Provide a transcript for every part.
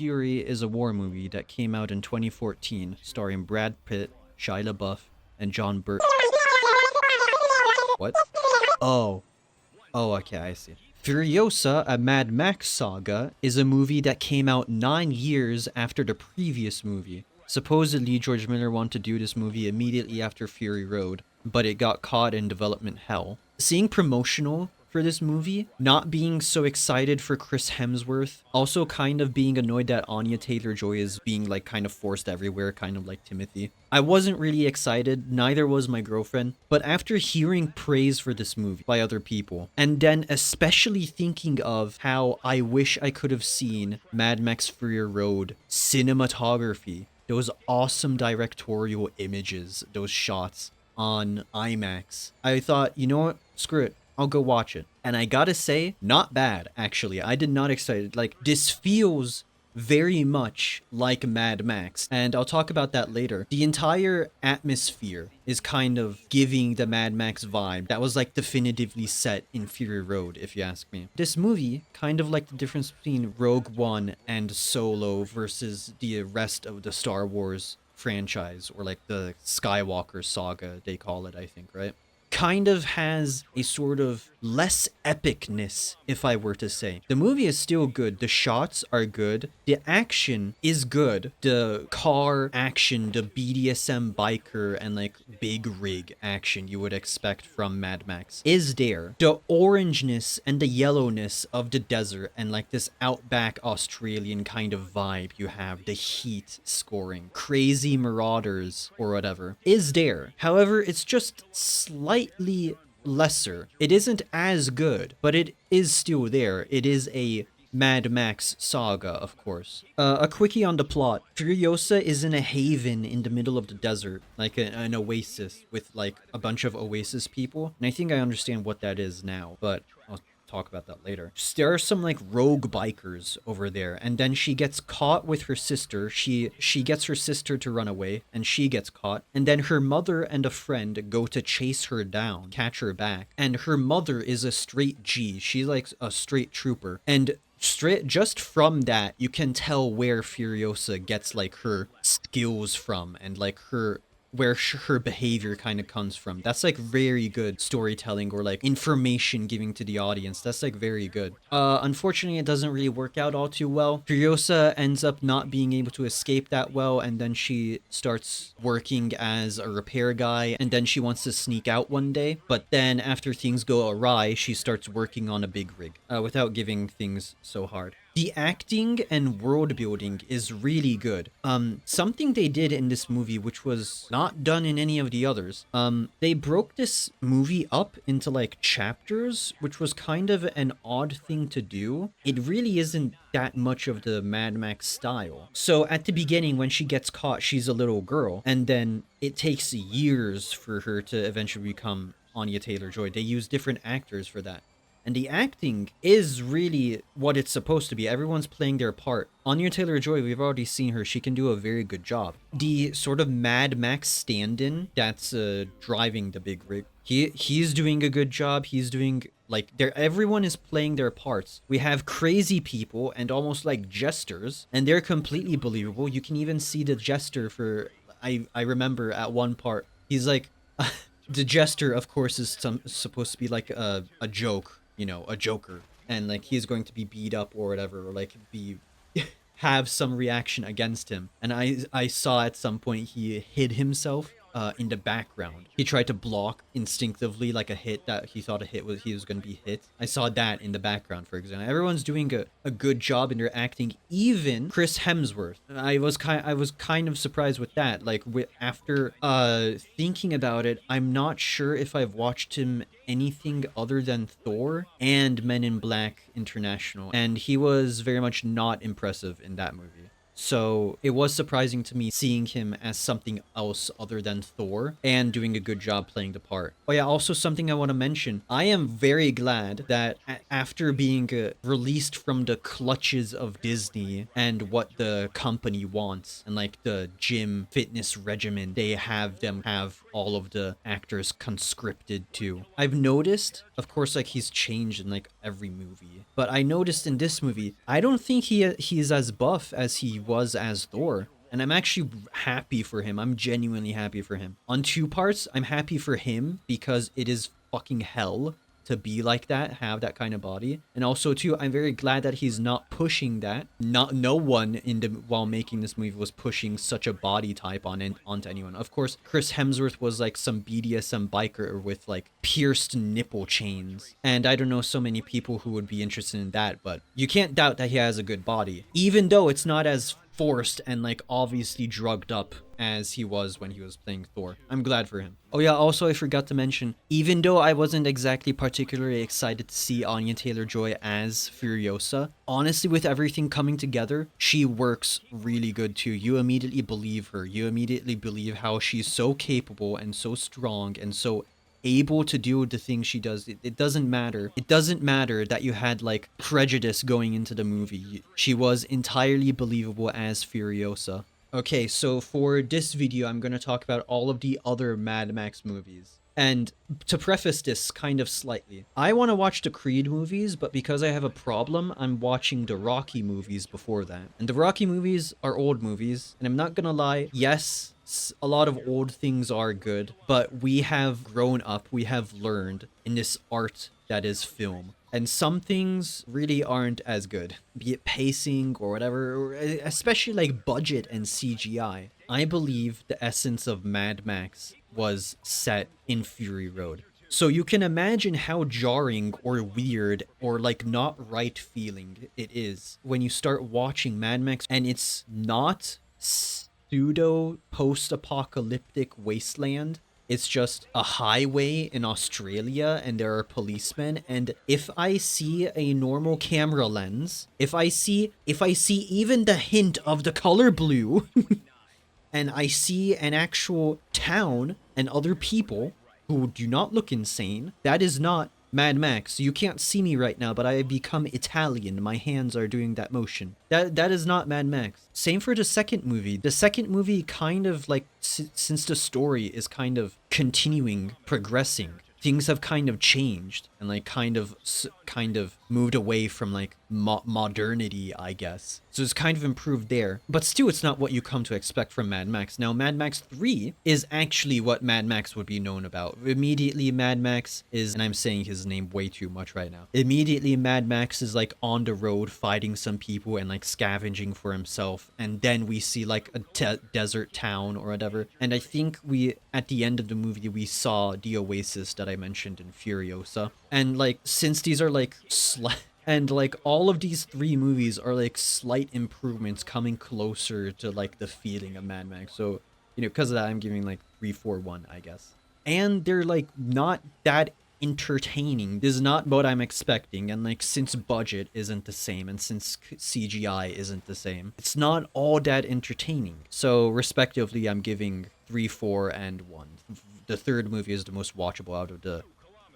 Fury is a war movie that came out in 2014, starring Brad Pitt, Shia LaBeouf, and John Burt. What? Oh. Oh, okay, I see. Furiosa, a Mad Max saga, is a movie that came out 9 years after the previous movie. Supposedly, George Miller wanted to do this movie immediately after Fury Road, but it got caught in development hell. Seeing promotional for this movie, not being so excited for Chris Hemsworth, also kind of being annoyed that Anya Taylor-Joy is being like kind of forced everywhere, kind of like Timothy. I wasn't really excited, neither was my girlfriend, but after hearing praise for this movie by other people, and then especially thinking of how I wish I could have seen Mad Max Fury Road cinematography, those awesome directorial images, those shots on IMAX, I thought, you know what, screw it. I'll go watch it. And I gotta say, not bad, actually. I did not expect it. Like, this feels very much like Mad Max, and I'll talk about that later. The entire atmosphere is kind of giving the Mad Max vibe that was like definitively set in Fury Road, if you ask me. This movie, kind of like the difference between Rogue One and Solo versus the rest of the Star Wars franchise, or like the Skywalker saga, they call it, I think, right? Kind of has a sort of less epicness, if I were to say. The movie is still good. The shots are good. The action is good. The car action, the BDSM biker and like big rig action you would expect from Mad Max is there. The orangeness and the yellowness of the desert and like this outback Australian kind of vibe you have, the heat scoring, crazy marauders or whatever, is there. However, it's just slightly lesser. It isn't as good, but it is still there. It is a Mad Max saga, of course. A quickie on the plot. Furiosa is in a haven in the middle of the desert, like an oasis with like a bunch of oasis people. And I think I understand what that is now, but I'll talk about that later. There are some like rogue bikers over there, and then she gets caught with her sister. She gets her sister to run away, and she gets caught. And then her mother and a friend go to chase her down, catch her back. And her mother is a straight G. She's like a straight trooper. And straight just from that, you can tell where Furiosa gets like her skills from, and like her behavior kind of comes from. That's like very good storytelling, or like information giving to the audience. That's like very good. Unfortunately, it doesn't really work out all too well. Furiosa ends up not being able to escape that well, and then she starts working as a repair guy, and then she wants to sneak out one day, but then after things go awry, she starts working on a big rig, without giving things so hard. The acting and world building is really good. Something they did in this movie, which was not done in any of the others, they broke this movie up into like chapters, which was kind of an odd thing to do. It really isn't that much of the Mad Max style. So at the beginning, when she gets caught, she's a little girl, and then it takes years for her to eventually become Anya Taylor-Joy. They use different actors for that. And the acting is really what it's supposed to be. Everyone's playing their part. Anya Taylor-Joy, we've already seen her. She can do a very good job. The sort of Mad Max stand-in that's driving the big rig, he's doing a good job. He's doing like everyone is playing their parts. We have crazy people and almost like jesters, and they're completely believable. You can even see the jester for I remember at one part he's like the jester, of course, is supposed to be like a joke, you know, a joker, and like he's going to be beat up or whatever, or like be have some reaction against him. And I saw at some point he hid himself in the background. He tried to block instinctively like a hit that he thought he was going to be hit. I saw that in the background, for example. Everyone's doing a good job in their acting, even Chris Hemsworth. I was kind of surprised with that. Like after thinking about it, I'm not sure if I've watched him anything other than Thor and Men in Black International, and he was very much not impressive in that movie. So it was surprising to me seeing him as something else other than Thor and doing a good job playing the part. Oh yeah, also something I want to mention. I am very glad that after being released from the clutches of Disney and what the company wants and like the gym fitness regimen they have them have all of the actors conscripted to. I've noticed, of course, like he's changed in like every movie, but I noticed in this movie, I don't think he's as buff as he was as Thor. And I'm actually happy for him. I'm genuinely happy for him. On two parts, I'm happy for him because it is fucking hell to be like that, have that kind of body. And also too, I'm very glad that he's not pushing that. No one in the while making this movie was pushing such a body type onto anyone. Of course, Chris Hemsworth was like some BDSM biker with like pierced nipple chains. And I don't know so many people who would be interested in that, but you can't doubt that he has a good body. Even though it's not as forced and like obviously drugged up as he was when he was playing Thor. I'm glad for him. Oh yeah, also I forgot to mention, even though I wasn't exactly particularly excited to see Anya Taylor-Joy as Furiosa, honestly with everything coming together, she works really good too. You immediately believe her. You immediately believe how she's so capable and so strong and so able to do the things she does. It doesn't matter. It doesn't matter that you had like prejudice going into the movie. She was entirely believable as Furiosa. Okay, so for this video, I'm going to talk about all of the other Mad Max movies. And to preface this kind of slightly, I want to watch the Creed movies, but because I have a problem, I'm watching the Rocky movies before that. And the Rocky movies are old movies, and I'm not gonna lie, yes, a lot of old things are good, but we have grown up, we have learned in this art that is film. And some things really aren't as good, be it pacing or whatever, or especially like budget and CGI. I believe the essence of Mad Max was set in Fury Road. So you can imagine how jarring or weird or like not right feeling it is when you start watching Mad Max and it's not pseudo post-apocalyptic wasteland. It's just a highway in Australia and there are policemen, and if I see a normal camera lens, if I see even the hint of the color blue and I see an actual town and other people who do not look insane, that is not Mad Max. You can't see me right now, but I have become Italian. My hands are doing that motion. That is not Mad Max. Same for the second movie. The second movie kind of like, since the story is kind of continuing, progressing, things have kind of changed and like kind of moved away from like modernity, I guess. So it's kind of improved there, but still it's not what you come to expect from Mad Max. Now Mad Max 3 is actually what Mad Max would be known about. Immediately Mad Max is, and I'm saying his name way too much right now, immediately Mad Max is like on the road fighting some people and like scavenging for himself, and then we see like a desert town or whatever, and I think we at the end of the movie we saw the oasis that I mentioned in Furiosa. And like since these are like and like all of these three movies are like slight improvements coming closer to like the feeling of Mad Max. So, you know, because of that, I'm giving like 3, 4, 1, I guess. And they're like not that entertaining. This is not what I'm expecting. And like since budget isn't the same and since CGI isn't the same, it's not all that entertaining. So respectively, I'm giving 3, 4, and 1. The third movie is the most watchable out of the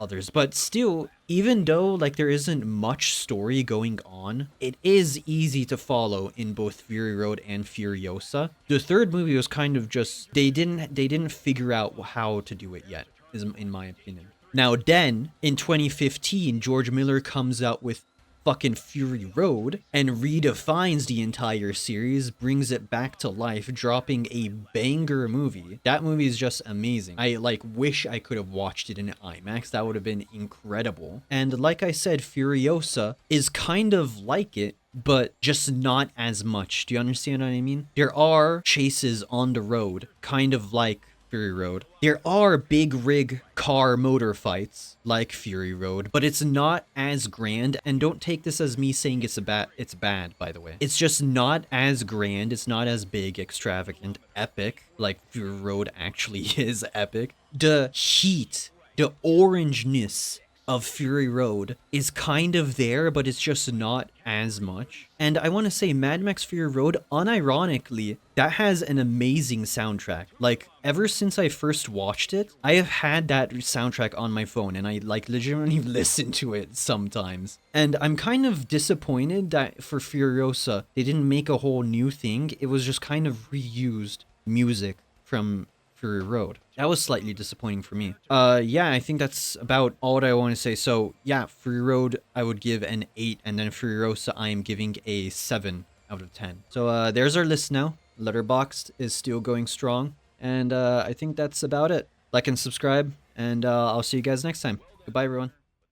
others, but still, even though like there isn't much story going on, it is easy to follow in both Fury Road and Furiosa. The third movie was kind of just they didn't figure out how to do it yet, is in my opinion. Now then, in 2015, George Miller comes out with fucking Fury Road and redefines the entire series, brings it back to life, dropping a banger movie. That movie is just amazing. I like wish I could have watched it in IMAX. That would have been incredible. And like I said, Furiosa is kind of like it, but just not as much. Do you understand what I mean? There are chases on the road, kind of like Fury Road. There are big rig car motor fights like Fury Road, but it's not as grand. And don't take this as me saying it's bad, by the way. It's just not as grand. It's not as big, extravagant, epic like Fury Road actually is epic. The heat, the orangeness of Fury Road is kind of there, but it's just not as much. And I want to say Mad Max Fury Road, unironically, that has an amazing soundtrack. Like, ever since I first watched it, I have had that soundtrack on my phone, and I like legitimately listen to it sometimes. And I'm kind of disappointed that for Furiosa, they didn't make a whole new thing. It was just kind of reused music from Fury Road. That was slightly disappointing for me. Yeah, I think that's about all that I want to say. So yeah, Fury Road I would give an 8, and then Furiosa I am giving a 7 out of 10. So there's our list now. Letterboxd is still going strong, and I think that's about it. Like and subscribe, and I'll see you guys next time. Goodbye, everyone.